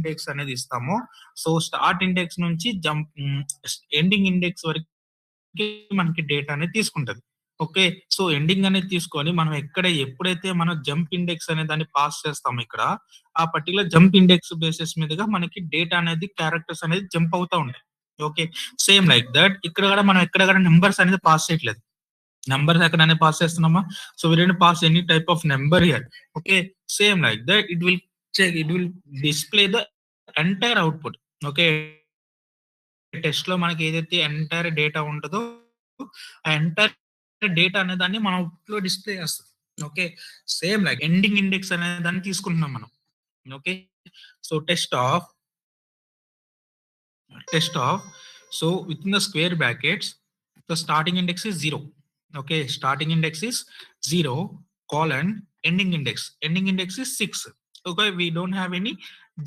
Index అనేది ఇస్తామో, so start index నుంచి ఎండింగ్ ఇండెక్స్ వరకు మనకి డేటా అనేది తీసుకుంటది. ఓకే. సో ఎండింగ్ అనేది తీసుకొని మనం ఎప్పుడైతే మనం జంప్ ఇండెక్స్ అనే దాన్ని పాస్ చేస్తామో ఇక్కడ, ఆ పర్టిక్యులర్ జంప్ ఇండెక్స్ బేసిస్ మీదుగా మనకి డేటా అనేది క్యారెక్టర్స్ అనేది జంప్ అవుతా ఉంటాయి. ఓకే. సేమ్ లైక్ దట్ ఇక్కడ కూడా మనం ఎక్కడ కూడా నంబర్స్ అనేది పాస్ చేయట్లేదు. నంబర్స్ ఎక్కడైనా పాస్ చేస్తున్నామా? So we don't pass any type of number here. Okay. Same like that it will display the entire output. Okay. Test లో మనకి ఏదైతే ఎంటైర్ డేటా ఉంటుందో ఆ ఎంటైర్ డేటా అనే దాన్ని మనం అవుట్‌పుట్ లో డిస్ప్లే చేస్తుంది. Okay. Same like ending index అనే దాన్ని తీసుకుంటున్నాం మనం. Okay. So test of so within the square brackets the starting index is 0. Okay, starting index is 0 colon ending index is 6. Okay, we don't have any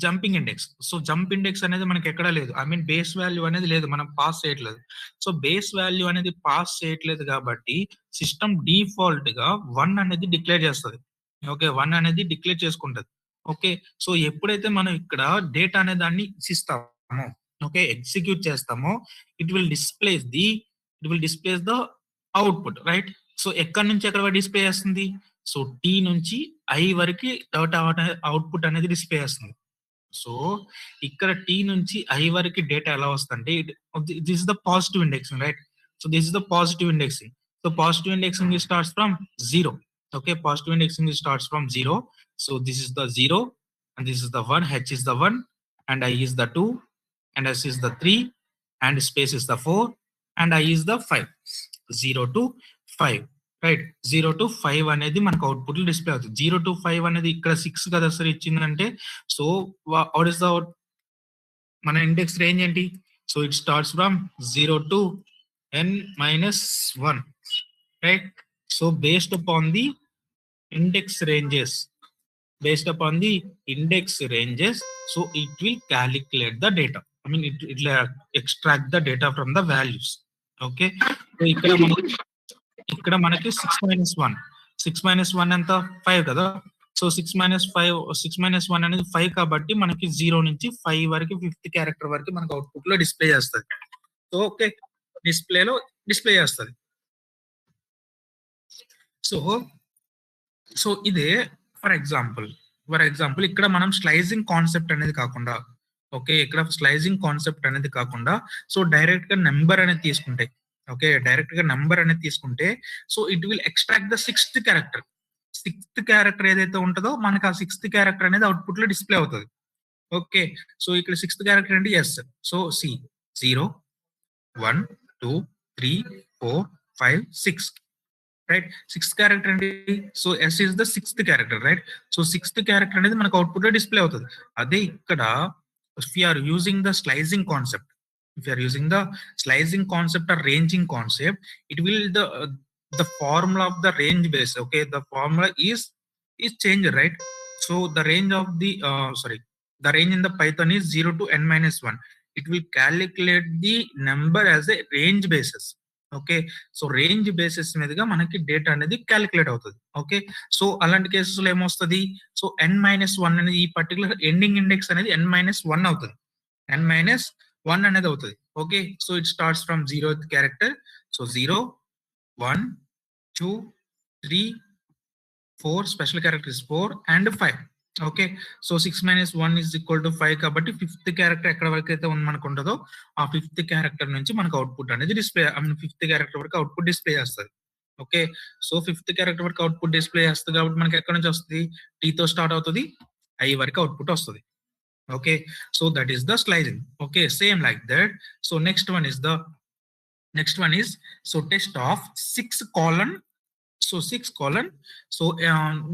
jumping index. So jump index అనేది మనకి ఎక్కడా లేదు. I mean base value అనేది లేదు, మనం pass చేయట్లేదు. So base value అనేది pass చేయట్లేదు కాబట్టి సిస్టమ్ డిఫాల్ట్ గా 1 అనేది డిక్లేర్ చేస్తుంది. ఓకే, 1 అనేది డిక్లేర్ చేసుకుంటది. ఓకే. సో ఎప్పుడైతే మనం ఇక్కడ డేటా అనే దాన్ని ఇస్తామో, ఓకే, ఎగ్జిక్యూట్ చేస్తామో it will displays the output, right. So ఎక్కడి నుంచి ఎక్కడ వరకు డిస్ప్లే చేస్తుంది? సో టీ నుంచి ఐ వరకు అవుట్పుట్ అనేది డిస్ప్లే చేస్తుంది. సో ఇక్కడ టీ నుంచి ఐ వరకు డేటా ఎలా వస్తుందంటే this is the positive indexing, right. So this is the positive indexing. So positive indexing starts from 0. Okay, positive indexing starts from 0. So this is the 0 and this is the 1, h is the 1 and I is the 2 and s is the 3 and space is the 4 and I is the 5. 0 to 5, right. 0 to 5 అనేది మనకు output display అవుతుంది. 0 to 5 అనేది ఇక్కడ 6 కదా sir ఇచ్చిందంటే, so what is the మన index range ఏంటి? So it starts from 0 to n-1, right. So based upon the index ranges, so it will calculate the data. I mean it will extract the data from the values. Okay, so ఇక్కడ మనకి 6 minus 1 ఎంత? 5 కదా. So 6 minus 1 అనేది 5 కాబట్టి మనకి 0 నుంచి 5 వరకు 5th character వరకు మనకు అవుట్పుట్ లో డిస్ప్లే చేస్తుంది. సో ఓకే, డిస్ప్లే చేస్తుంది. సో ఇదే ఫర్ ఎగ్జాంపుల్ ఇక్కడ మనం స్లైజింగ్ కాన్సెప్ట్ అనేది కాకుండా, ఓకే, ఇక్కడ స్లైజింగ్ కాన్సెప్ట్ అనేది కాకుండా సో డైరెక్ట్ గా నెంబర్ అనేది తీసుకుంటే, ఓకే, డైరెక్ట్ గా నెంబర్ అనేది తీసుకుంటే so it will extract the 6th character ఏదైతే ఉంటుందో మనకి ఆ 6th క్యారెక్టర్ అనేది అవుట్పుట్ లో డిస్ప్లే అవుతుంది. ఓకే, సో ఇక్కడ 6th క్యారెక్టర్ ఏంటి? S. So see 0 1 2 3 4 5 6, right. 6th character ఏంటి? So S is the 6th character, right. So 6th character అనేది మనకు అవుట్పుట్ లో డిస్ప్లే అవుతుంది. అదే ఇక్కడ if you are using the slicing concept or ranging concept, it will the formula of the range base, okay, the formula is changed, right. So the range of the the range in the Python is 0 to n-1. It will calculate the number as a range basis. Okay, so range basis మీదుగా మనకి data అనేది calculate అవుతుంది. Okay, so అలాంటి కేసెస్లో ఏమొస్తుంది? So n-1 అనేది ఈ particular ending index అనేది n-1 అవుతుంది. n-1 అనేది అవుతుంది. Okay, so it starts from 0th character. So 0 1 2 3 4 special character is 4 and 5. Okay, so 6 minus 1 is equal to 5 కాబట్టి 5th క్యారెక్టర్ ఎక్కడ వరకు అయితే మనకు ఉంటుందో ఆ 5th క్యారెక్టర్ నుంచి మనకు అవుట్పుట్ అనేది display, I mean 5th character వరకు అవుట్పుట్ డిస్ప్లే చేస్తుంది. ఓకే, సో 5th క్యారెక్టర్ వరకు అవుట్పుట్ డిస్ప్లే చేస్తుంది కాబట్టి మనకి ఎక్కడ నుంచి వస్తుంది? టీతో స్టార్ట్ అవుతుంది, ఐ వరకు అవుట్పుట్ వస్తుంది. Okay, so that is the slicing. Okay, same like that. So next one is so test of 6 colon. So 6 colon, so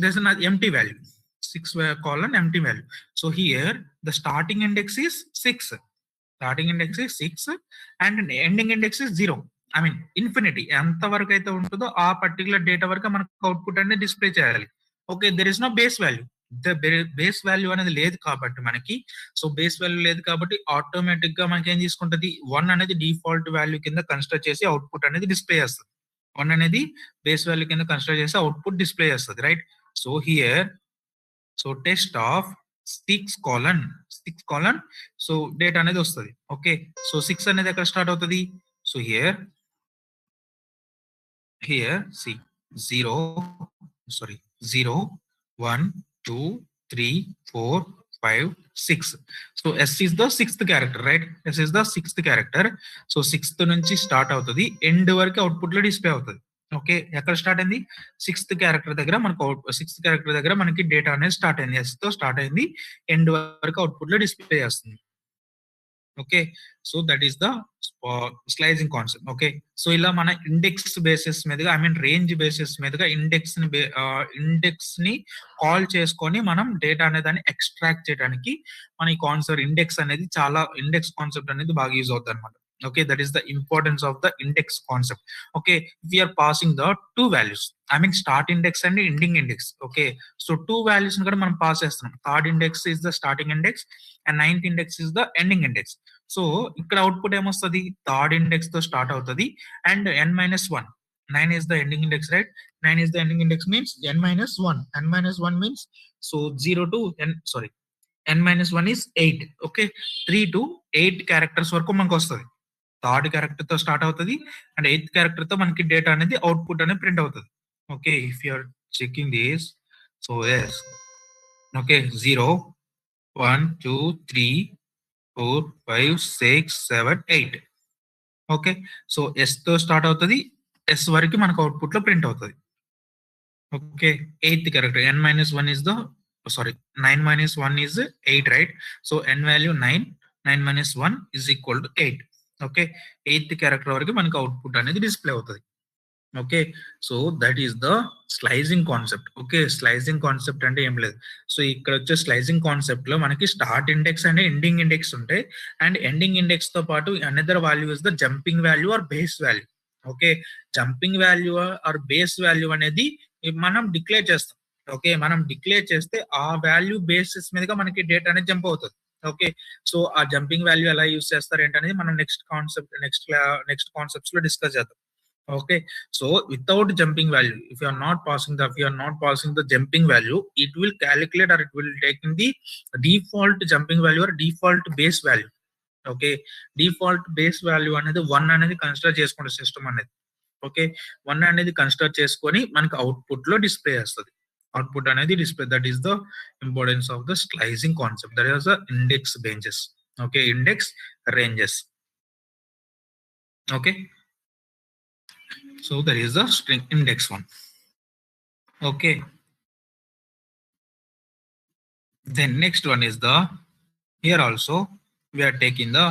there's an empty value, 6 colon empty value. So here the starting index is 6 and ending index is 0. I mean infinity ఎంత వరకు అయితే ఉంటుందో ఆ particular data వరకు మనకు output అనేది display చేయాలి. Okay, there is no base value. Base value అనేది లేదు కాబట్టి మనకి, సో బేస్ వాల్యూ లేదు కాబట్టి ఆటోమేటిక్ గా మనకి ఏం తీసుకుంటది? 1 అనేది డిఫాల్ట్ వాల్యూ కింద కన్సిడర్ చేసి అవుట్పుట్ అనేది డిస్ప్లే చేస్తుంది. 1 అనేది బేస్ వాల్యూ కింద కన్సిడర్ చేసి అవుట్పుట్ డిస్ప్లే చేస్తుంది, right. So here so test of 6 6 colon, so data అనేది వస్తుంది. ఓకే, సో 6 అనేది ఎక్కడ స్టార్ట్ అవుతుంది? So here see 0 sorry 0 1 2 3 4 5 6. So s is the sixth character, right? s is the sixth character. So 6th నుంచి start అవుతుంది, end వరకు output లో display అవుతుంది. ఓకే, ఎక్కడ స్టార్ట్ అయింది? సిక్స్త్ క్యారెక్టర్ దగ్గర మనకు సిక్స్త్ క్యారెక్టర్ దగ్గర మనకి డేటా అనేది స్టార్ట్ అయింది, s తో స్టార్ట్ అయింది, ఎండ్ వరకు అవుట్పుట్ లో డిస్ప్లే చేస్తుంది. Okay, so that is the slicing concept. Okay, so ఇలా మన ఇండెక్స్ బేసిస్ మీదుగా, ఐ మీన్ రేంజ్ బేసిస్ మీదుగా ఇండెక్స్ ని కాల్ చేసుకొని మనం డేటా అనే దాన్ని ఎక్స్ట్రాక్ట్ చేయడానికి మన ఈ కాన్సెప్ట్ ఇండెక్స్ అనేది చాలా, ఇండెక్స్ కాన్సెప్ట్ అనేది బాగా యూజ్ అవుతుంది అనమాట. Okay, that is the importance of the index concept. Okay, we are passing the two values, I mean start index and ending index. Okay, so two values ని కూడా మనం pass చేస్తున్నాం. Third index is the starting index and ninth index is the ending index. So ఇక్కడ output ఏమొస్తుంది? Third index తో start అవుతుంది and n-1, 9 is the ending index, right? 9 is the ending index means n-1. n-1 means so 0 to n, sorry, n-1 is 8. Okay, 3 to 8 characters వరకు మనకు వస్తుంది. Third character తో start అవుతుంది and eighth character తో మనకి data అనేది output అనేది print అవుతుంది. Okay, if you are checking this, so yes, okay 0 1 2 3 4 5 6 7 8. Okay, so S తో స్టార్ట్ అవుతుంది, ఎస్ వరకు మనకు అవుట్పుట్ లో ప్రింట్ అవుతుంది. Okay, eighth character n-1 is the, sorry, 9-1 is 8, right? So n value 9, 9 - 1 is equal to 8. Okay, eighth character వరకు మనకు output అనేది display అవుతుంది. Okay, so that is the slicing concept. Okay, slicing concept అంటే ఏం లేదు. So ఇక్కడ వచ్చే slicing concept లో మనకి start index and ending index ఉంటాయి అండ్ ఎండింగ్ ఇండెక్స్ తో పాటు another value is the jumping value or base value. Okay, jumping value or base value అనేది మనం డిక్లేర్ చేస్తాం. ఓకే, మనం డిక్లేర్ చేస్తే ఆ వాల్యూ బేసిస్ మీదుగా మనకి డేటా అనేది జంప్ అవుతుంది. ఓకే, సో ఆ జంపింగ్ వాల్యూ ఎలా యూస్ చేస్తారు ఏంటనేది మనం నెక్స్ట్ కాన్సెప్ట్స్ లో డిస్కస్ చేద్దాం. Okay, so without jumping value, if you are not passing the jumping value, it will calculate or it will take in the default jumping value or default base value. Okay, default base value అనేది 1 అనేది consider చేసుకుంటే system అనేది, okay 1 అనేది consider చేసుకొని మనకి output లో display చేస్తుంది. Output అనేది display, that is the importance of the slicing concept. That is the index ranges. Okay, index ranges. Okay, so there is the string index one. Okay, then next one is the, here also we are taking the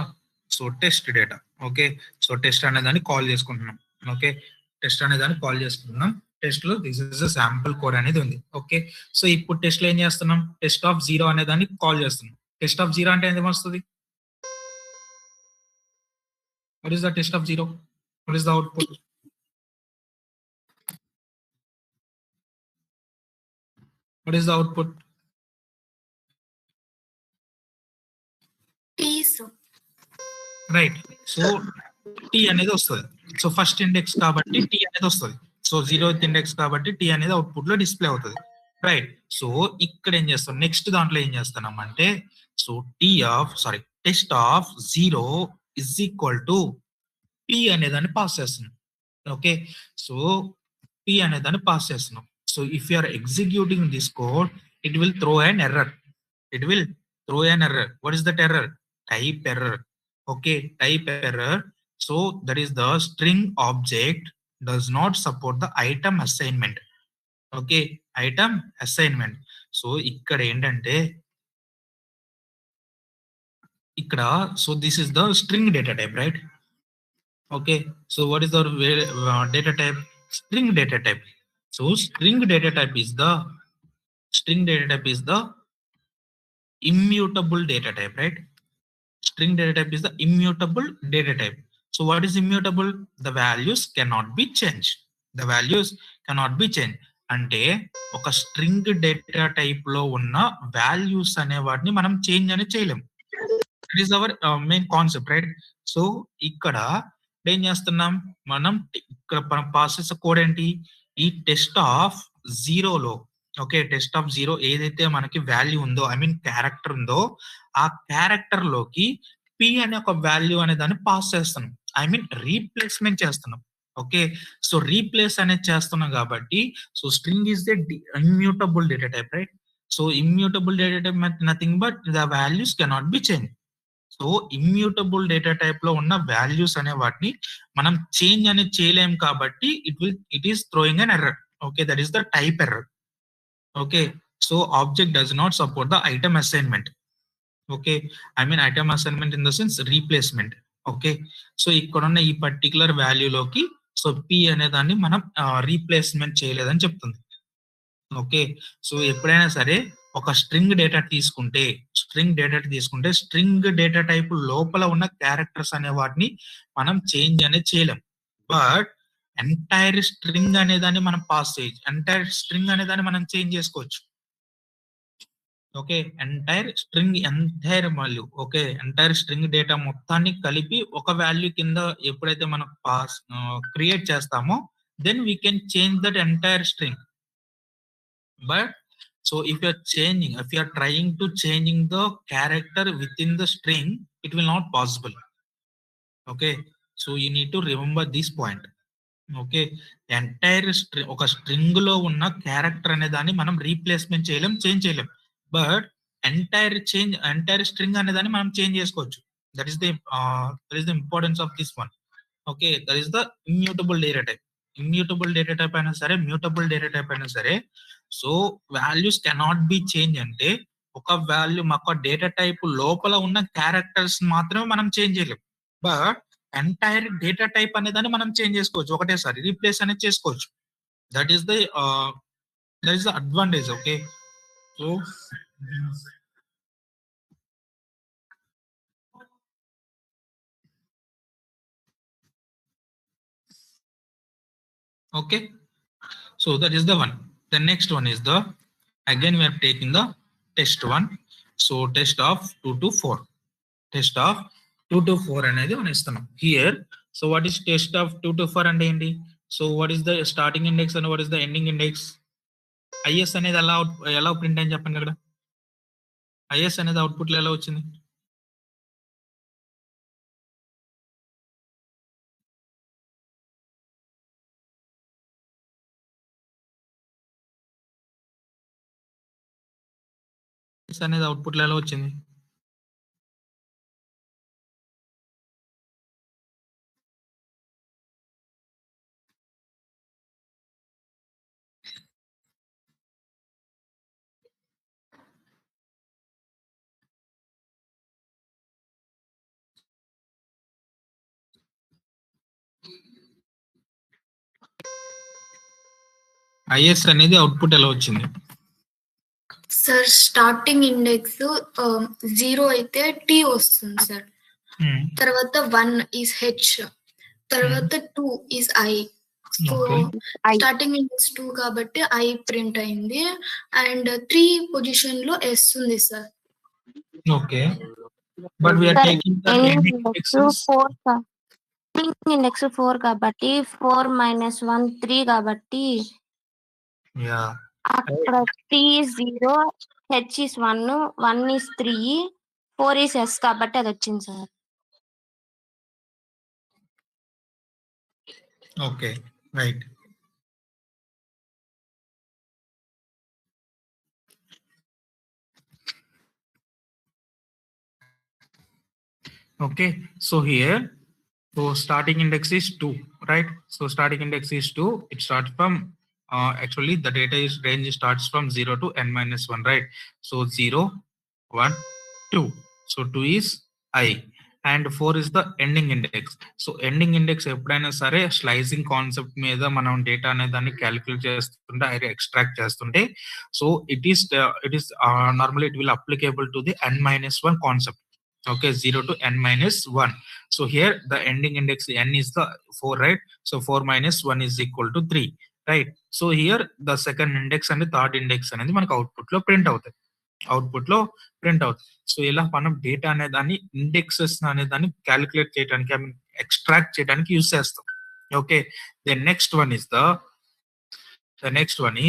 so test data. Okay, so test అనేదాన్ని call చేసుకుంటున్నాం. Okay, test అనేదాన్ని call చేసుకుంటున్నాం. Test లో this is the sample code అనేది ఉంది. Okay, so ఇప్పుడు test లో ఏం చేస్తున్నాం? టెస్ట్ ఆఫ్ 0 అనేదాన్ని కాల్ చేస్తున్నాం. టెస్ట్ ఆఫ్ 0 అంటే ఏమొస్తుంది? what is the test of 0? what is the output? what is the output? Right, so T అనేది వస్తుంది. సో ఫస్ట్ ఇండెక్స్ కాబట్టి టీ అనేది వస్తుంది. సో 0th ఇండెక్స్ కాబట్టి టీ అనేది అవుట్పుట్ లో డిస్ప్లే అవుతుంది. రైట్, సో ఇక్కడ ఏం చేస్తాం? నెక్స్ట్ దాంట్లో ఏం చేస్తున్నాం అంటే, so test of 0 is equal to T అనేదాన్ని పాస్ చేస్తున్నాం. ఓకే, సో టీ అనేదాన్ని పాస్ చేస్తున్నాం. So if you are executing this code, it will throw an error. It will throw an error. What is that error? Type error. Okay, type error. So that is the string object does not support the item assignment. Okay, item assignment. So ఇక్కడ ఏంటంటే, ఇక్కడ so this is the string data type, right? Okay, so what is the data type? String data type. So string data type is the immutable data type, right? String data type is the immutable data type. So what is immutable? The values cannot be changed. The values cannot be changed. అంటే ఒక string data type లో ఉన్న values అనే వాటిని మనం change అనేది చేయలేం. It is our main concept, right? So ఇక్కడ ఏం చేస్తున్నాం మనం? ఇక్కడ పాస్ చేసే కోడ్ ఏంటి? ఈ టెస్ట్ ఆఫ్ 0లో ఓకే, టెస్ట్ ఆఫ్ జీరో ఏదైతే మనకి వాల్యూ ఉందో, ఐ మీన్ క్యారెక్టర్ ఉందో, ఆ క్యారెక్టర్ లోకి పి అనే ఒక వాల్యూ అనే దాన్ని పాస్ చేస్తున్నాం, ఐ మీన్ రీప్లేస్మెంట్ చేస్తున్నాం. ఓకే, సో రీప్లేస్ అనేది చేస్తున్నాం కాబట్టి, so string is the immutable data type, right? So immutable data type nothing but the values cannot be change. So immutable data type లో ఉన్న values అనే వాటిని మనం చేంజ్ అనేది చేయలేం కాబట్టి it is throwing an error. Okay, that is the type error. Okay, so object does not support the item assignment. Okay, I mean item assignment in the sense replacement. Okay, so ఇక్కడ ఉన్న ఈ particular వాల్యూలోకి so P అనే దాన్ని మనం replacement చేయలేదని చెప్తుంది. Okay, so ఎప్పుడైనా సరే ఒక స్ట్రింగ్ డేటా తీసుకుంటే స్ట్రింగ్ డేటా టైప్ లోపల ఉన్న క్యారెక్టర్స్ అనే వాటిని మనం చేంజ్ అనేది చేయలేం. బట్ ఎంటైర్ స్ట్రింగ్ అనే దాన్ని మనం పాస్ చేయొచ్చు, ఎంటైర్ స్ట్రింగ్ అనే దాన్ని మనం చేంజ్ చేసుకోవచ్చు. Okay, entire value, okay, entire string data మొత్తాన్ని కలిపి ఒక వాల్యూ కింద ఎప్పుడైతే మనం పాస్ క్రియేట్ చేస్తామో, then we can change that entire string. But so if you are trying to changing the character within the string, it will not possible. Okay, so you need to remember this point. Okay, entire ఒక string లో ఉన్న character అనే దాన్ని మనం replacement చేయలేం, change చేయలేం. But entire string అనే దాన్ని మనం చేంజ్ చేసుకోవచ్చు. That is the importance of this one. Okay, that is the immutable data type. Immutable data type అయినా సరే, మ్యూటబుల్ డేటా టైప్ అయినా సరే, so values cannot be change అంటే ఒక వాల్యూ మాకు డేటా టైప్ లోపల ఉన్న క్యారెక్టర్స్ మాత్రమే మనం చేంజ్ చేయలేం. బట్ ఎంటైర్ డేటా టైప్ అనే దాన్ని మనం చేంజ్ చేసుకోవచ్చు, ఒకటేసారి రీప్లేస్ అనేది చేసుకోవచ్చు. That is the advantage. Okay, so okay, so that is the one. The next one is the, again we are taking the test one. So test of 2 to 4, test of 2 to 4 అనేది మనం ఇస్తున్నాం here. So what is test of 2 to 4 అంటే ఏంటి? So what is the starting index and what is the ending index? is అనేది ఎలా print అని చెప్పండి. అక్కడ is అనేది అవుట్పుట్ లో ఎలా వచ్చింది? అనేది అవుట్పుట్ లో ఎలా వచ్చింది? is అనేది అవుట్పుట్ ఎలా వచ్చింది? సార్ స్టార్టింగ్ ఇండెక్స్ 0 అయితే టీ వస్తుంది సార్. తర్వాత 1 ఈస్ హెచ్, తర్వాత 2 is I. So starting index 2 కాబట్టి ఐ ప్రింట్ అయింది అండ్ 3 పొజిషన్ లో ఎస్ ఉంది sir. Okay, but we are taking the ending index 4 sir. Index 4 కాబట్టి 4 - 1 3 కాబట్టి యా, అక్కడ T is 0, H is 1, 1 is 3, 4 is S కాబట్టి అది వచ్చింది sir. Okay, right. Okay, so here, so starting index is 2, right? So starting index is 2. It starts from actually the data is range starts from 0 to n-1, right? So 0, 1, 2. So 2 is I and 4 is the ending index. So ending index ఎప్పుడైనా సరే slicing concept మీద మనం data అనే దాన్ని calculate చేస్తుంటే extract చేస్తుంటే, so it is normally it will applicable to the n-1 concept. Okay, 0 to n-1. So here the ending index n is the 4, right? So 4 - 1 is equal to 3, right? So here the second index and the third index అనేది మనకు output లో print అవుతుంది. So ఇలా మనం data అనే దాన్ని indexes అనే దాన్ని క్యాలిక్యులేట్ చేయడానికి, ఐ మీన్ ఎక్స్ట్రాక్ట్ చేయడానికి యూస్ చేస్తాం. Okay, the next one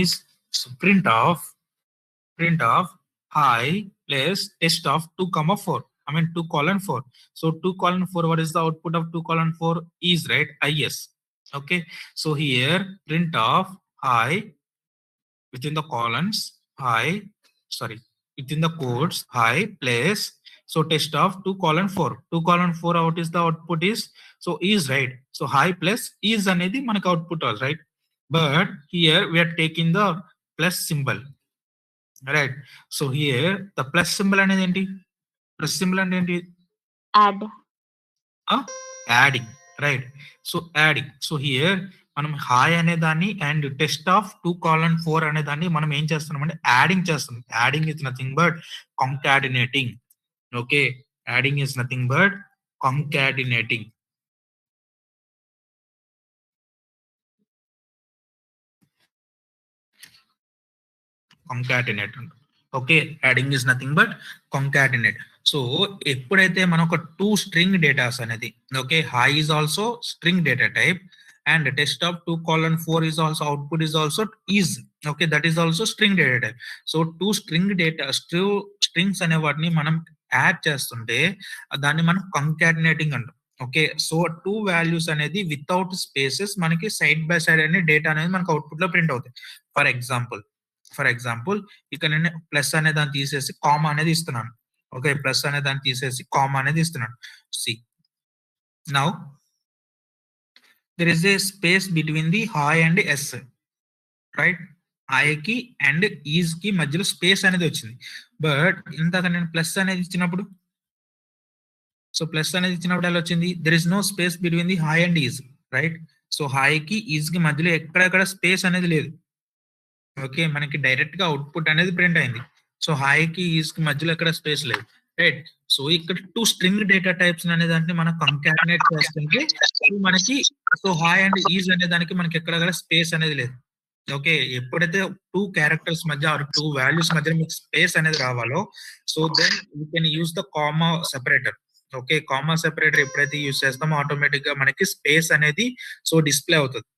is So print of hi plus test of 2, 4. I mean 2:4. So 2:4, what is the output of 2:4 is, right? Is. Okay. So here print of hi within the columns hi, sorry, within the quotes hi place, so test of 2:4. 2:4, what is the output is, so is, right? So hi plus is అనేది మనకి output was, right? But here we are taking the plus symbol, right? So here the plus symbol అనేది ఏంటి, plus symbol అంటే ఏంటి, add. Adding, right? So adding. So here మనం hi అనే దాన్ని and test of 2:4 అనే దాన్ని మనం ఏం చేస్తున్నాం అంటే యాడింగ్ చేస్తాం. Adding is nothing but concatenating. Okay, adding is nothing but concatenating. concatenate. Okay, adding is nothing but concatenate. So ఎప్పుడైతే మనం ఒక 2 స్ట్రింగ్ డేటాస్ అనేది, okay, hi is also string data type and test of 2:4 is also output is also is, okay, that is also string data type. So 2 strings అనే వాటిని మనం add చేస్తుంటే దాన్ని మనం concatenating అంటాం. ఓకే, సో 2 వాల్యూస్ అనేది without spaces మనకి side by side అనే డేటా అనేది మనకి అవుట్పుట్ లో ప్రింట్ అవుతాయి. ఫర్ ఎగ్జాంపుల్ ఇక్కడ నేను ప్లస్ అనే దాన్ని తీసేసి కామా అనేది ఇస్తున్నాను. ఓకే, ప్లస్ అనే దాన్ని తీసేసి కామా అనేది ఇస్తున్నాను. See now there is a space between the hi and s, right? hi కి అండ్ ఈజ్ కి మధ్యలో స్పేస్ అనేది వచ్చింది. బట్ ఇందాక నేను ప్లస్ అనేది ఇచ్చినప్పుడు, సో ప్లస్ అనేది ఇచ్చినప్పుడు ఎలా వచ్చింది, there is no space between the hi and is, right? So hi కి ఈజ్ కి మధ్యలో ఎక్కడెక్కడ స్పేస్ అనేది లేదు. ఓకే, మనకి డైరెక్ట్ గా అవుట్పుట్ అనేది ప్రింట్ అయింది. సో హై కి ఈజ్ కి మధ్యలో ఎక్కడ స్పేస్ లేదు, రైట్? సో ఇక్కడ 2 స్ట్రింగ్ డేటా టైప్స్ అనే దాన్ని మనం కంకాటినేట్ చేస్తుంటే మనకి, సో హై అండ్ ఈజ్ అనే దానికి మనకి ఎక్కడ స్పేస్ అనేది లేదు. ఓకే, ఎప్పుడైతే 2 క్యారెక్టర్స్ మధ్య ఆర్ 2 వాల్యూస్ మధ్య మీకు స్పేస్ అనేది రావాలో, so then you can use the comma separator. Okay, comma separator ఎప్పుడైతే యూస్ చేస్తామో ఆటోమేటిక్ గా మనకి స్పేస్ అనేది సో డిస్ప్లే అవుతుంది.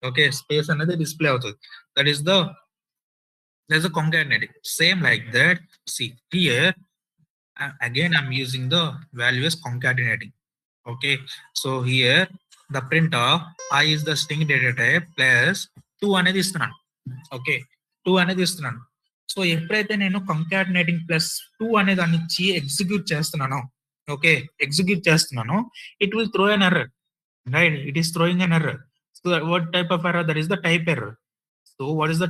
ఓకే, స్పేస్ అనేది డిస్ప్లే అవుతుంది. That is the, there's a concatenating. Same like that. See here, again I'm using the value as concatenating. Okay, so here the print of I is the string data type plus 2 అనేది ఇస్తున్నాను. Okay, 2 అనేది ఇస్తున్నాను. So ఎప్పుడైతే నేను concatenating plus 2 అనే దాన్ని ఇచ్చి execute చేస్తున్నాను, ఓకే, ఎగ్జిక్యూట్ చేస్తున్నాను, it will throw an error, right? It is throwing an error. So what type of error? That is the type error. So what is the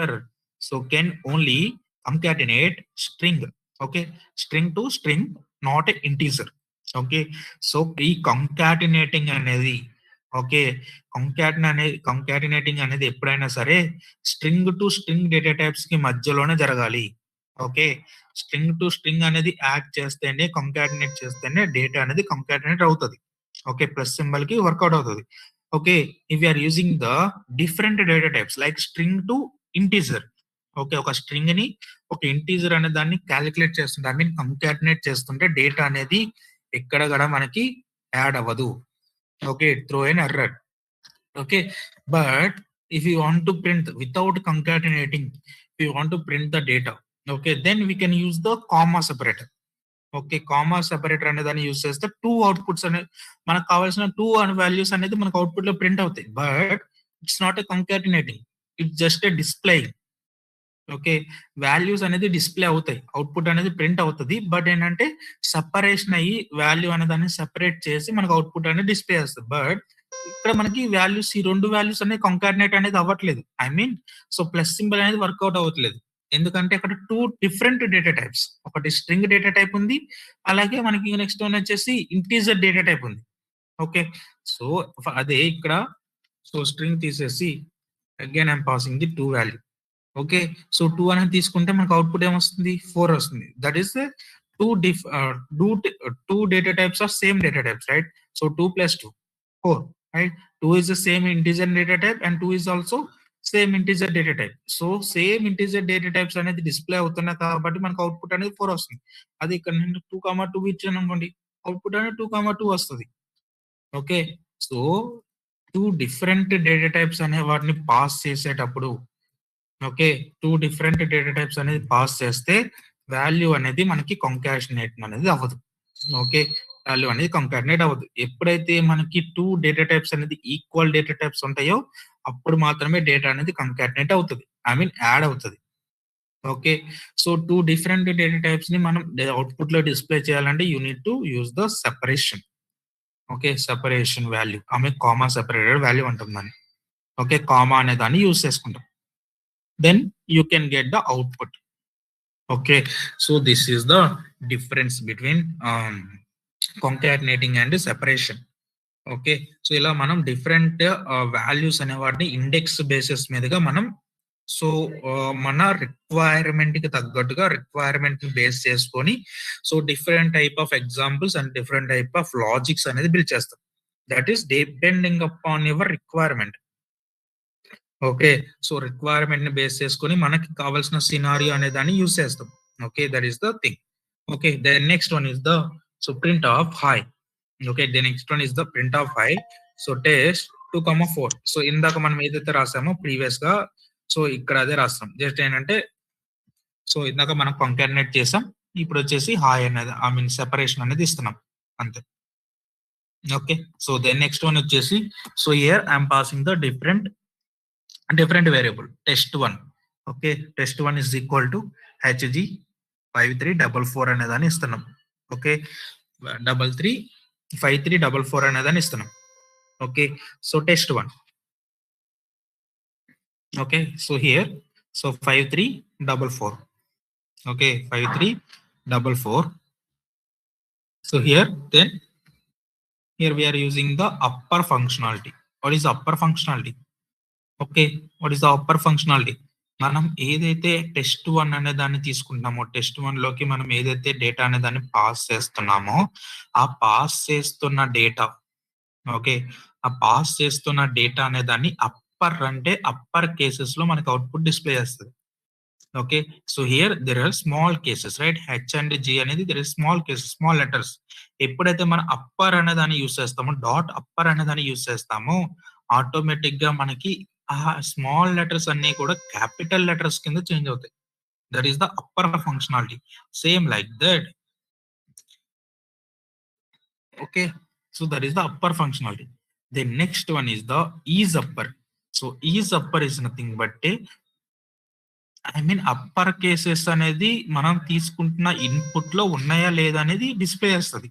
error? So can only concatenate string, okay, string to string, not a integer. Okay, so ఈ concatenating అనేది, okay, concatenating అనేది ఎప్పుడైనా సరే string to string data types కి మధ్యలోనే జరగాలి. Okay, string to string అనేది add చేస్తేనే, కంకాటినేట్ చేస్తేనే డేటా అనేది కంకాటినేట్ అవుతుంది. ఓకే, ప్లస్ సింబల్ కి వర్కౌట్ అవుతుంది. Okay, if you are using the different data types like string to integer, okay, ఒక స్ట్రింగ్ ని ఒక ఇంటీజర్ అనే దాన్ని క్యాలిక్యులేట్ చేస్తుంటే, ఐ మీన్ కంకాటినేట్ చేస్తుంటే డేటా అనేది ఎక్కడ కూడా మనకి యాడ్ అవ్వదు. Okay, throw an error. Okay, but if you want to print without concatenating, if you want to print the data, okay, then we can use the comma separator. Okay, comma separator అనే దాన్ని use చేస్తే 2 outputs అనే మనకు కావాల్సిన 2 values అనేది మనకు output లో print అవుతాయి. But it's not a concatenating, it's just a displaying. Okay, values అనేది డిస్ప్లే అవుతాయి, అవుట్పుట్ అనేది ప్రింట్ అవుతుంది. బట్ ఏంటంటే సపరేషన్ అయ్యి వాల్యూ అనే దాన్ని సెపరేట్ చేసి మనకు అవుట్పుట్ అనేది డిస్ప్లే చేస్తుంది. బట్ ఇక్కడ మనకి వాల్యూస్, ఈ 2 వాల్యూస్ అనేది కంకాటినేట్ అనేది అవ్వట్లేదు. I mean so plus symbol అనేది వర్కౌట్ అవ్వట్లేదు. ఎందుకంటే అక్కడ 2 డిఫరెంట్ డేటా టైప్స్, ఒకటి స్ట్రింగ్ డేటా టైప్ ఉంది, అలాగే మనకి నెక్స్ట్ వన్ వచ్చేసి ఇంటీజర్ డేటా టైప్ ఉంది. ఓకే, సో అదే ఇక్కడ, సో స్ట్రింగ్ తీసేసి again I'm passing the 2 value. Okay, so 2 అనేది తీసుకుంటే మనకు అవుట్పుట్ ఏమొస్తుంది, 4 వస్తుంది. That is 2 data types are same data types, right? So 2 + 2 4, right? 2 is the same integer data type and 2 is also same integer data type. So same integer data types అనేది display అవుతున్నాయి కాబట్టి మనకు output అనేది 4 వస్తుంది. అది ఇక్కడ నేను 2,2 ఇచ్చాను అనుకోండి, అవుట్పుట్ అనేది 2,2 వస్తుంది. Okay, so 2 different data types అనే వాటిని పాస్ చేసేటప్పుడు, ఓకే, 2 డిఫరెంట్ డేటా టైప్స్ అనేది పాస్ చేస్తే వాల్యూ అనేది మనకి కాంకాటినేట్ అనేది అవ్వదు. ఓకే, వాల్యూ అనేది కాంకాటినేట్ అవ్వదు. ఎప్పుడైతే మనకి 2 డేటా టైప్స్ అనేది ఈక్వల్ డేటా టైప్స్ ఉంటాయో అప్పుడు మాత్రమే డేటా అనేది కాంకాటినేట్ అవుతుంది, ఐ మీన్ యాడ్ అవుతుంది. Okay, so 2 different data types ని మనం అవుట్పుట్ లో డిస్ప్లే చేయాలంటే you need to use the separation. Okay, separation value, ఆమె కామా సెపరేటెడ్ వాల్యూ ఉంటుంది దాన్ని. ఓకే, కామా అనే దాన్ని యూజ్ చేసుకుంటాం, then you can get the output. Okay, so this is the difference between concatenating and separation. Okay, so ఇలా మనం different values అనే వాటిని ఇండెక్స్ బేసిస్ మీదుగా మనం, సో మన రిక్వైర్మెంట్ కి తగ్గట్టుగా రిక్వైర్మెంట్ ని బేస్ చేసుకొని so different type of examples and different type of logics అనేది బిల్డ్ చేస్తాం. That is depending upon your requirement. Okay, so requirement ని బేస్ చేసుకొని మనకి కావాల్సిన సినారియో అనే దాన్ని యూస్ చేస్తాం. Okay, that is the thing. Okay, the next one is the so print of high. Okay, the next one is the print of high. So test 2,4. So ఇందాక మనం ఏదైతే రాసామో ప్రీవియస్ గా, సో ఇక్కడ అదే రాస్తాం. జస్ట్ ఏంటంటే so ఇందాక మనం కంకాటినేట్ చేసాం, ఇప్పుడు వచ్చేసి హాయ్ అనేది, ఐ మీన్ సెపరేషన్ అనేది ఇస్తున్నాం అంతే. Okay, so then next one వచ్చేసి so here I'm passing the different variable test1. Okay, test1 is equal to hg 5344 అనే దాన్ని ఇస్తున్నాం. ఓకే, 5354 అనే దాన్ని ఇస్తున్నాం. Okay, so test1. Okay, so here so 5344. Okay, 5344. So here we are using the upper functionality. What is upper functionality? Okay, what is the upper functionality? మనం ఏదైతే test1 అనే దాన్ని తీసుకుంటున్నామో, test1 లోకి మనం ఏదైతే డేటా అనే దాన్ని పాస్ చేస్తున్నామో, ఆ పాస్ చేస్తున్న డేటా, ఓకే, ఆ పాస్ చేస్తున్న డేటా అనే దాన్ని అప్పర్ అంటే అప్పర్ కేసెస్ లో మనకి అవుట్పుట్ డిస్ప్లే చేస్తుంది. Okay, so here there are small cases, right? H and G అనేది there is small cases, small letters. ఎప్పుడైతే మనం అప్పర్ అనే దాన్ని యూస్ చేస్తామో, డాట్ అప్పర్ అనే దాన్ని యూస్ చేస్తామో, ఆటోమేటిక్ గా మనకి ఆ స్మాల్ లెటర్స్ అన్ని కూడా క్యాపిటల్ లెటర్స్ కింద చేంజ్ అవుతాయి. That is the upper functionality. Same like that. Okay, so that is the upper functionality. The next one is the is upper. So is upper is nothing but I mean upper cases అనేది మనం తీసుకుంటున్న input లో ఉన్నాయా లేదా అనేది display చేస్తుంది.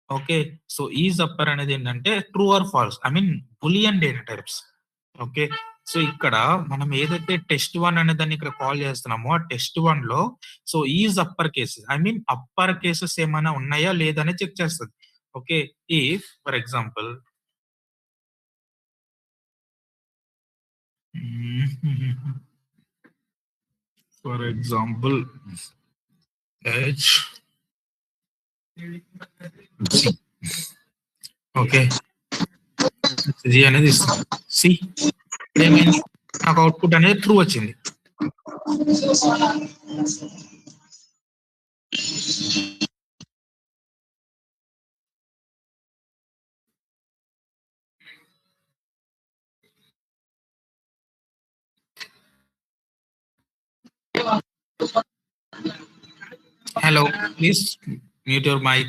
Okay, so is upper అనేది ఏంటంటే true or false, I mean boolean data types. Okay, so ఇక్కడ మనం ఏదైతే test1 అనే దాన్ని ఇక్కడ కాల్ చేస్తున్నామో, ఆ test1 లో so is upper cases, I mean upper cases ఏమైనా ఉన్నాయా లేదా అని చెక్ చేస్తుంది. Okay, if for example h okay, G అనేది ఇస్తాం. సి ఏమైంది, నాకు అవుట్పుట్ అనేది ట్రూ వచ్చింది. Hello, please mute your mic.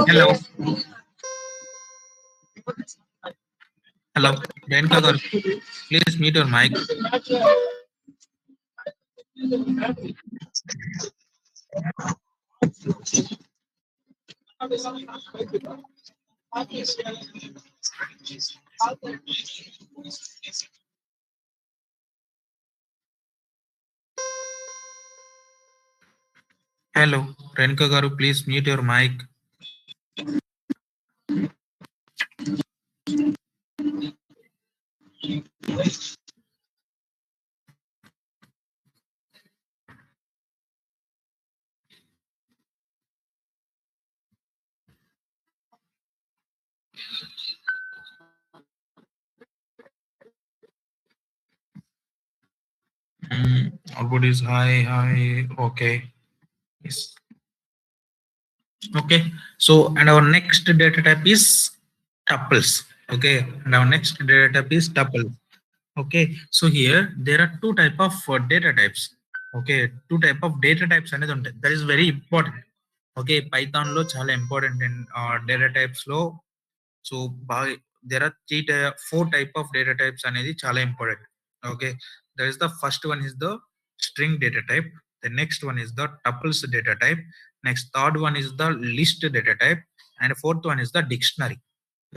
Hello. Hello, Renka garu, please mute your mic. Hello, Renka garu, please mute your mic. Output is high. Okay. Yes. Okay. So, and our next data type is tuples. Okay. And our next data type is tuple. Okay. So here there are two type of data types. Okay. Two type of data types. That is very important. Okay. Python lo chala important in data types lo. So by there are four type of data types అనేది చాలా important. Okay, there is the first one is the string data type, the next one is the tuples data type, next third one is the list data type, and fourth one is the dictionary.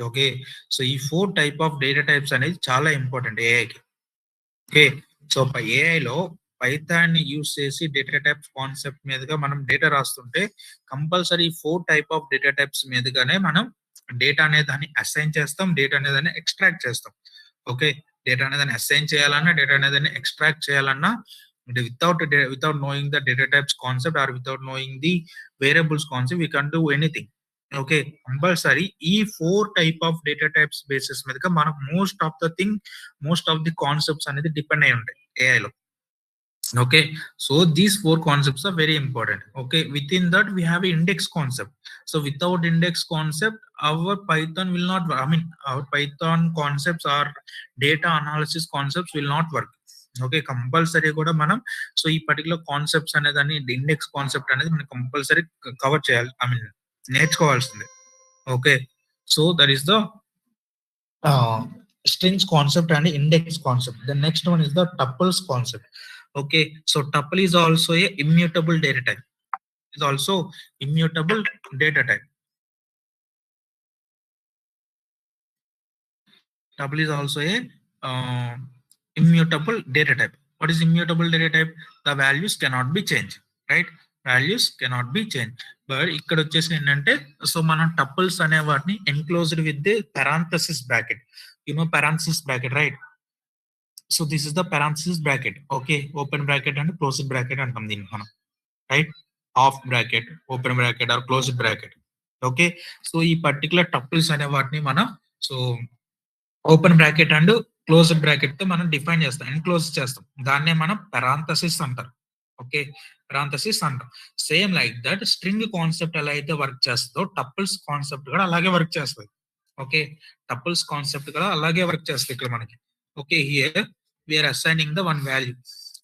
Okay, so ఈ four type of data types అనేది చాలా important AI కి. Okay, so AI లో Python use చేసి data types concept మీదుగా మనం data రాస్తుంటే compulsory four type of data types మీదుగానే మనం డేటా అనేది దాన్ని అసైన్ చేస్తాం, డేటా అనేది దాన్ని ఎక్స్ట్రాక్ట్ చేస్తాం. ఓకే, డేటా అనేది దాన్ని అసైన్ చేయాలన్నా, డేటా అనేది దాన్ని ఎక్స్ట్రాక్ట్ చేయాలన్నా without knowing the data types concept are without knowing the variables concept we can do anything. Okay, compulsory ఈ four type of data types basis మీదుగా మనం మోస్ట్ ఆఫ్ ది కాన్సెప్ట్స్ అనేది depend అయి ఉంటాయి AI లో. Okay, so these four concepts are very important. Okay, within that we have index concept. So without index concept our Python will not, our Python concepts or data analysis concepts will not work. Okay, compulsory kuda manam so ee particular concepts anedani index concept anedi మనం compulsory cover చేయాలి, నేర్చుకోవాల్సిందే. Okay, so that is the strings concept and index concept. The next one is the tuples concept. Okay, so tuple is also a immutable data type. Is also immutable data type. Tuple is also a immutable data type. What is immutable data type? The values cannot be changed, right? Values cannot be changed. But ఇక్కడ వచ్చేసి ఏంటంటే so మనం tuples అనే వాటిని enclosed with the parenthesis bracket. You know parenthesis bracket, right? So this is the parenthesis bracket. Okay, open bracket and closed bracket అంటాం దీన్ని మనం, right? Off bracket, open bracket or closed bracket. Okay, so ఈ particular tuples అనే వాటిని మనం so open bracket and closed bracket తో మనం define చేస్తాం, ఎన్క్లోజ్ చేస్తాం. దాన్నే మనం parenthesis అంటారు. ఓకే, parenthesis అంటాం. Same like that string concept ఎలా అయితే వర్క్ చేస్తుందో టపుల్స్ కాన్సెప్ట్ కూడా అలాగే వర్క్ చేస్తుంది. ఓకే, టపుల్స్ కాన్సెప్ట్ కూడా అలాగే వర్క్ చేస్తుంది ఇక్కడ మనకి. Okay, here we're assigning the one value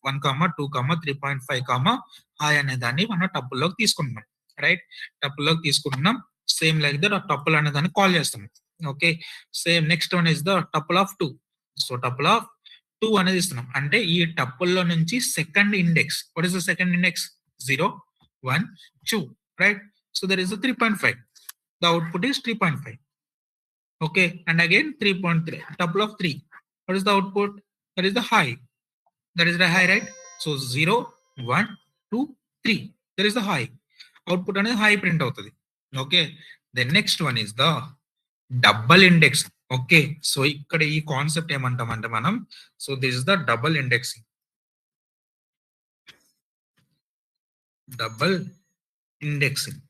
1, 2, 3.5, hi అనే దాన్ని మనం టపుల్లోకి తీసుకుంటున్నాం, రైట్? టపుల్లోకి తీసుకుంటున్నాం. సేమ్ లైక్ దట్ ఆ టపుల్ అనే దాన్ని కాల్ చేస్తాం. Okay, same next one is the tuple of 2. So tuple of 2 అనేది ఇస్తున్నాం అంటే ఈ టపుల్లో నుంచి second index. What is the second index? 0, 1, 2, right? So there is 3.5. The output is 3.5. okay, and again 3.3, tuple of 3. What is the output? That is the high. That is the high, right? So 0, 1, 2, 3. There is the high. Output అనేది high print అవుతుంది. Okay, the next one is the double index. Okay, so ఇక్కడ ఈ concept ఏమంటామంటే మనం so this is the double indexing. Double indexing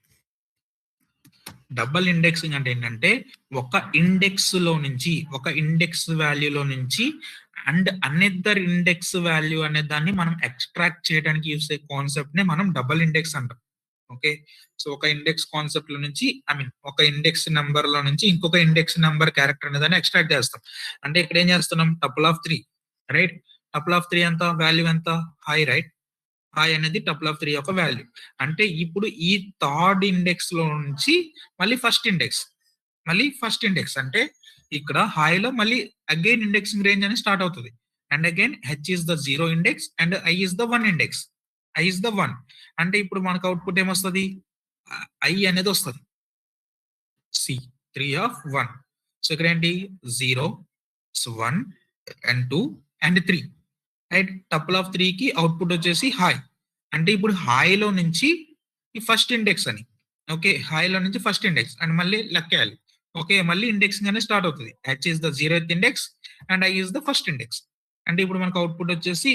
double indexing అంటే ఏంటంటే ఒక index లో నుంచి ఒక ఇండెక్స్ వాల్యూలో నుంచి అండ్ అనదర్ ఇండెక్స్ వాల్యూ అనే దాన్ని మనం ఎక్స్ట్రాక్ట్ చేయడానికి యూస్ అయ్యే కాన్సెప్ట్ నే మనం డబుల్ ఇండెక్స్ అంటాం. ఓకే, సో ఒక ఇండెక్స్ కాన్సెప్ట్ లో నుంచి ఒక ఇండెక్స్ నెంబర్ లో నుంచి ఇంకొక ఇండెక్స్ నెంబర్ క్యారెక్టర్ అనే దాన్ని ఎక్స్ట్రాక్ట్ చేస్తాం. అంటే ఇక్కడ ఏం చేస్తున్నాం? Tuple of 3, right? Tuple of 3 ఎంత? వాల్యూ ఎంత? High, right? హై అనేది టపుల్ ఆఫ్ 3 యొక్క వాల్యూ. అంటే ఇప్పుడు ఈ థర్డ్ ఇండెక్స్ లో నుంచి మళ్ళీ ఫస్ట్ ఇండెక్స్ అంటే ఇక్కడ హై లో మళ్ళీ అగైన్ ఇండెక్సింగ్ రేంజ్ అని స్టార్ట్ అవుతుంది. And again H is the 0 index and I is the 1 index. I is the 1 అంటే ఇప్పుడు మనకు అవుట్పుట్ ఏమొస్తుంది? ఐ అనేది వస్తుంది. C 3 of 1. సో ఇక్కడ ఏంటి? 0, 1 and 2 and 3, right? Tuple of 3 కి అవుట్పుట్ వచ్చేసి హై. అంటే ఇప్పుడు హాయిలో నుంచి ఈ ఫస్ట్ ఇండెక్స్ అని. ఓకే, హాయిలో నుంచి ఫస్ట్ ఇండెక్స్ అండ్ మళ్ళీ లెక్కేయాలి. ఓకే, మళ్ళీ ఇండెక్సింగ్ అనేది స్టార్ట్ అవుతుంది. H is the 0th index and I is the first index. అంటే ఇప్పుడు మనకు అవుట్పుట్ వచ్చేసి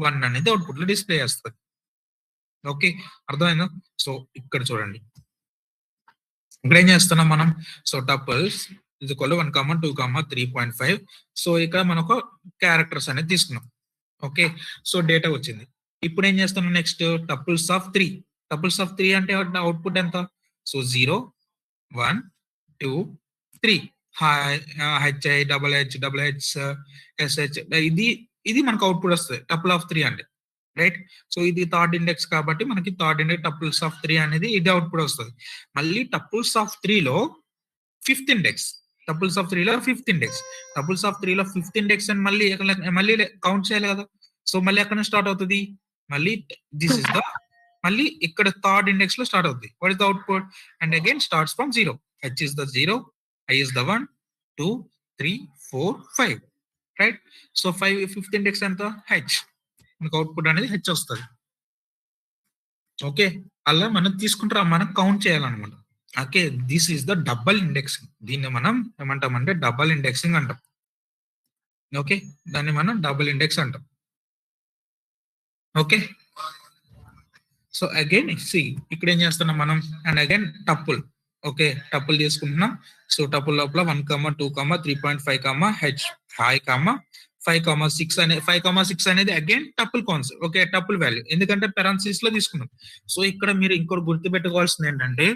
1 అనేది అవుట్పుట్ లో డిస్ప్లే చేస్తుంది. ఓకే, అర్థమైందా? సో ఇక్కడ చూడండి, ఇక్కడ ఏం చేస్తున్నాం మనం? So tuples is equal to 1, 2, 3.5. So ఇక్కడ మనం ఒక క్యారెక్టర్స్ అనేది తీసుకున్నాం. ఓకే, సో డేటా వచ్చింది. ఇప్పుడు ఏం చేస్తాను next tuples of 3. Tuples of 3 అంటే అవుట్పుట్ ఎంత? So 0 1 2 3 H I double H double H S H ఇది మనకు అవుట్పుట్ వస్తుంది టపుల్ ఆఫ్ 3 అంటే, రైట్. సో ఇది థర్డ్ ఇండెక్స్ కాబట్టి మనకి థర్డ్ ఇండెక్స్ టపుల్స్ ఆఫ్ 3 అనేది ఇది అవుట్పుట్ వస్తుంది. మళ్ళీ టపుల్స్ ఆఫ్ 3 లో ఫిఫ్త్ ఇండెక్స్, టపుల్స్ ఆఫ్ 3 లో ఫిఫ్త్ ఇండెక్స్, టపుల్స్ ఆఫ్ 3 లో ఫిఫ్త్ ఇండెక్స్ అని మళ్ళీ కౌంట్ చేయాలి కదా. సో మళ్ళీ అక్కడ స్టార్ట్ అవుతుంది, మళ్ళీ దిస్ ఇస్ ద మళ్ళీ ఇక్కడ థర్డ్ ఇండెక్స్ లో స్టార్ట్ అవుతుంది. What is the output? And again starts from 0. H is the 0, I is the 1 2 3 4 5, right. So 5 fifth index ఎంత? హెచ్. మనకు అవుట్పుట్ అనేది హెచ్ వస్తుంది. ఓకే, అలా మనం తీసుకుంటాం, మనం కౌంట్ చేయాలన్నమాట. Okay, this is the double indexing. దీన్ని మనం ఏమంటామంటే డబల్ ఇండెక్సింగ్ అంటాం. ఓకే, దాన్ని మనం డబుల్ ఇండెక్స్ అంటాం. ఓకే, సో అగైన్ సి ఇక్కడ ఏం చేస్తున్నాం మనం, and again tuple. Okay, tuple తీసుకుంటున్నాం. సో టపుల్ లోపల 1 2 3.5 హెచ్ హాయ్ 5 6 5 6 అనేది again tuple concept. Okay, tuple value ఎందుకంటే పెరాన్సిస్ లో తీసుకున్నాం. సో ఇక్కడ మీరు ఇంకోటి గుర్తుపెట్టుకోవాల్సింది ఏంటంటే,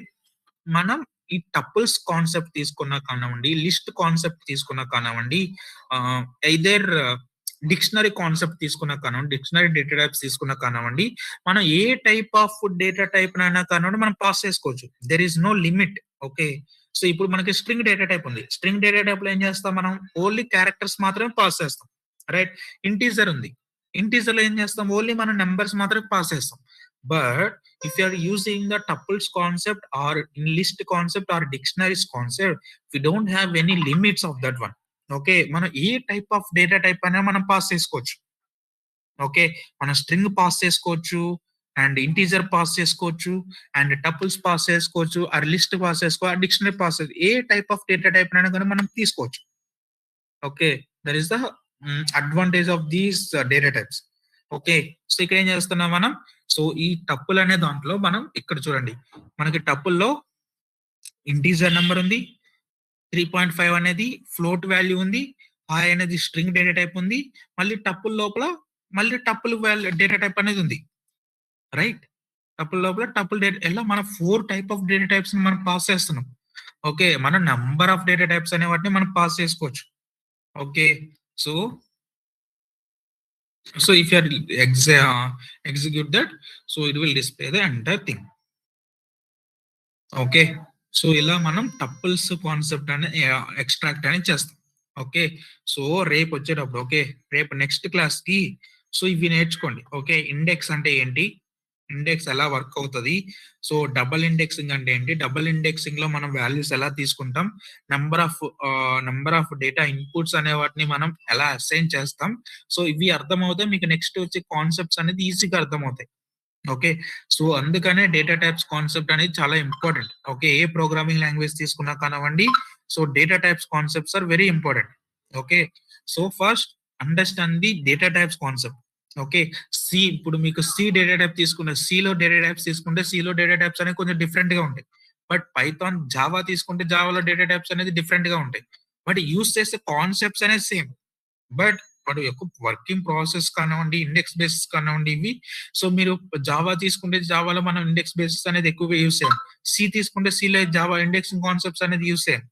మనం ఈ టపుల్స్ కాన్సెప్ట్ తీసుకున్నా కానివ్వండి, లిస్ట్ కాన్సెప్ట్ తీసుకున్నా కానివ్వండి, ఐదర్ డిక్షనరీ కాన్సెప్ట్ తీసుకున్నా కానివ్వండి, డిక్షనరీ డేటా టైప్స్ తీసుకున్నా కానివ్వండి, మనం ఏ టైప్ ఆఫ్ డేటా టైప్ అయినా కానివ్వండి మనం పాస్ చేసుకోవచ్చు. There is no limit. Okay, so ఇప్పుడు మనకి స్ట్రింగ్ డేటా టైప్ ఉంది. స్ట్రింగ్ డేటా టైప్ లో ఏం చేస్తాం మనం? ఓన్లీ క్యారెక్టర్స్ మాత్రమే పాస్ చేస్తాం, రైట్. ఇంటీజర్ ఉంది, ఇంటీజర్ లో ఏం చేస్తాం? ఓన్లీ మనం నెంబర్స్ మాత్రమే పాస్ చేస్తాం. But if you are using the tuples concept or in list concept or dictionaries concept, we don't have any limits of that one. Okay, మనం ఏ టైప్ ఆఫ్ డేటా టైప్ అయినా మనం pass చేసుకోవచ్చు. Okay, మనం string pass చేసుకోవచ్చు, and integer pass చేసుకోవచ్చు, and tuples pass చేసుకోవచ్చు, are list pass చేసుకోవచ్చు, డిక్షనరీ పాస్ చేసుకోవచ్చు. ఏ టైప్ ఆఫ్ డేటా టైప్ అయినా కానీ మనం తీసుకోవచ్చు. Okay, that is the advantage of these data types. Okay, so ఇక్కడ ఏం చేస్తున్నాం మనం? సో ఈ టపుల్ అనే దాంట్లో మనం ఇక్కడ చూడండి, మనకి టపుల్లో ఇంటీజర్ నెంబర్ ఉంది, 3.5 అనేది ఫ్లోట్ వాల్యూ ఉంది, హాయ్ అనేది స్ట్రింగ్ డేటా టైప్ ఉంది, మళ్ళీ టపుల్ లోపల మళ్ళీ టపుల్ డేటా టైప్ అనేది ఉంది, రైట్. టపుల్ లోపల టపుల్ డేటా ఎలా మనం 4 టైప్ ఆఫ్ డేటా టైప్స్ మనం పాస్ చేస్తున్నాం. ఓకే, మనం నంబర్ ఆఫ్ డేటా టైప్స్ అనే వాటిని మనం పాస్ చేసుకోవచ్చు. Okay, so if you are execute that, so it will display the entire thing. Okay, so ఇలా మనం టపుల్స్ కాన్సెప్ట్ అని ఎక్స్ట్రాక్ట్ అని చేస్తాం. ఓకే, సో రేపు వచ్చేటప్పుడు, ఓకే రేపు నెక్స్ట్ క్లాస్ కి సో ఇవి నేర్చుకోండి. ఓకే, ఇండెక్స్ అంటే ఏంటి, ఇండెక్స్ ఎలా వర్క్ అవుతుంది, సో డబల్ ఇండెక్సింగ్ అంటే ఏంటి, డబల్ ఇండెక్సింగ్ లో మనం వాల్యూస్ ఎలా తీసుకుంటాం, నెంబర్ ఆఫ్ డేటా ఇన్పుట్స్ అనే వాటిని మనం ఎలా అసైన్ చేస్తాం. సో ఇవి అర్థమవుతాయి మీకు, నెక్స్ట్ వచ్చే కాన్సెప్ట్స్ అనేది ఈజీగా అర్థమవుతాయి. ఓకే, సో అందుకనే డేటా టైప్స్ కాన్సెప్ట్ అనేది చాలా ఇంపార్టెంట్. ఓకే, ఏ ప్రోగ్రామింగ్ లాంగ్వేజ్ తీసుకున్నా కానివ్వండి, so data types concepts are very important. Okay, so first understand the data types concept. Okay, C ఇప్పుడు మీకు సి డేటా టైప్ తీసుకుంటే, సిలో డేటా టైప్స్ తీసుకుంటే సిలో డేటా టైప్స్ అనేవి కొంచెం డిఫరెంట్ గా ఉంటాయి. బట్ పైథాన్ జావా తీసుకుంటే జావాలో డేటా టైప్స్ అనేది డిఫరెంట్ గా ఉంటాయి. బట్ యూస్ చేసే కాన్సెప్ట్స్ అనేది సేమ్. బట్ వాడు యొక్క వర్కింగ్ ప్రాసెస్ కానివ్వండి, ఇండెక్స్ బేసిస్ కానివ్వండి ఇవి. సో మీరు జావా తీసుకుంటే జావాలో మనం ఇండెక్స్ బేసిస్ అనేది ఎక్కువగా యూస్ చేయాలి. సి తీసుకుంటే సిలో జావా ఇండెక్సింగ్ కాన్సెప్ట్స్ అనేది యూస్ చేయాలి.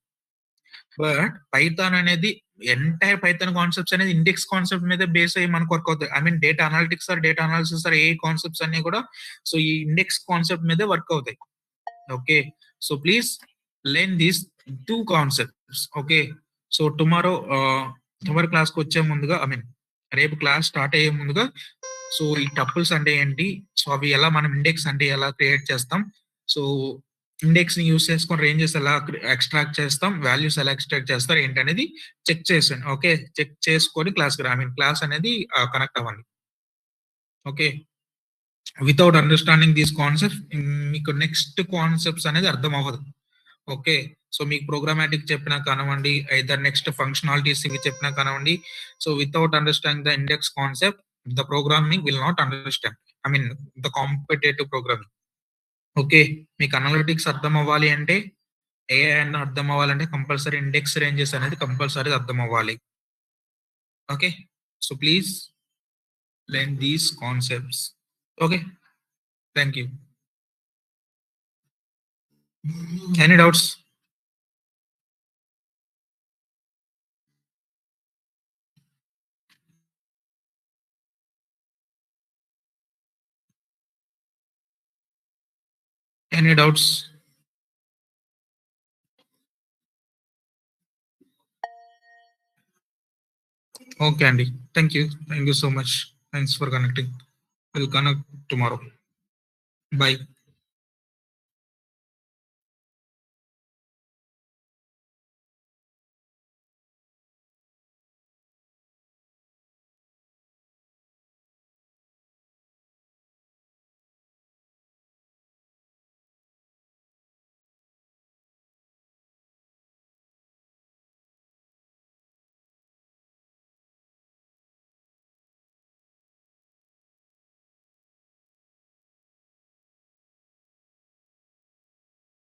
బట్ పైథాన్ అనేది ఎంటైర్ పైథాన్ కాన్సెప్ట్స్ అనేది ఇండెక్స్ కాన్సెప్ట్ మీద బేస్ అయ్యి మనకు వర్క్ అవుతాయి. I mean data analytics or data analysis or ఏ కాన్సెప్ట్స్ అన్ని కూడా సో ఈ ఇండెక్స్ కాన్సెప్ట్ మీద వర్క్ అవుతాయి. Okay, so please learn these 2 concepts. Okay, so tomorrow class కి వచ్చే ముందుగా, ఐ మీన్ రేపు క్లాస్ స్టార్ట్ అయ్యే ముందుగా, సో ఈ టపుల్స్ అంటే ఏంటి, సో అవి ఎలా మనం ఇండెక్స్ అంటే ఎలా క్రియేట్ చేస్తాం, సో ఇండెక్స్ ని యూస్ చేసుకొని రేంజెస్ ఎలా ఎక్స్ట్రాక్ట్ చేస్తాం, వాల్యూస్ ఎలా ఎక్స్ట్రాక్ట్ చేస్తారు ఏంటి అనేది చెక్ చేసాను. ఓకే, చెక్ చేసుకొని క్లాస్ ఐ మీన్ క్లాస్ అనేది కనెక్ట్ అవ్వండి. Okay, without understanding these concepts మీకు నెక్స్ట్ కాన్సెప్ట్స్ అనేది అర్థం అవ్వదు. ఓకే, సో మీకు ప్రోగ్రామాటిక్ చెప్పినా కానివ్వండి, ఐదర్ నెక్స్ట్ ఫంక్షనాలిటీస్ ఇవి చెప్పినా కానివ్వండి, so without understanding the index concept the programming will not understand, I mean the competitive programming. Okay, మీకు అనలిటిక్స్ అర్థం అవ్వాలి అంటే, ఏఐ అర్థం అవ్వాలంటే కంపల్సరీ ఇండెక్స్ రేంజెస్ అనేది కంపల్సరీ అర్థం అవ్వాలి. Okay, so please learn these concepts. Okay, thank you. Any doubts? Any doubts? Okay, Andy. Thank you. Thank you so much. Thanks for connecting. We'll connect tomorrow. Bye.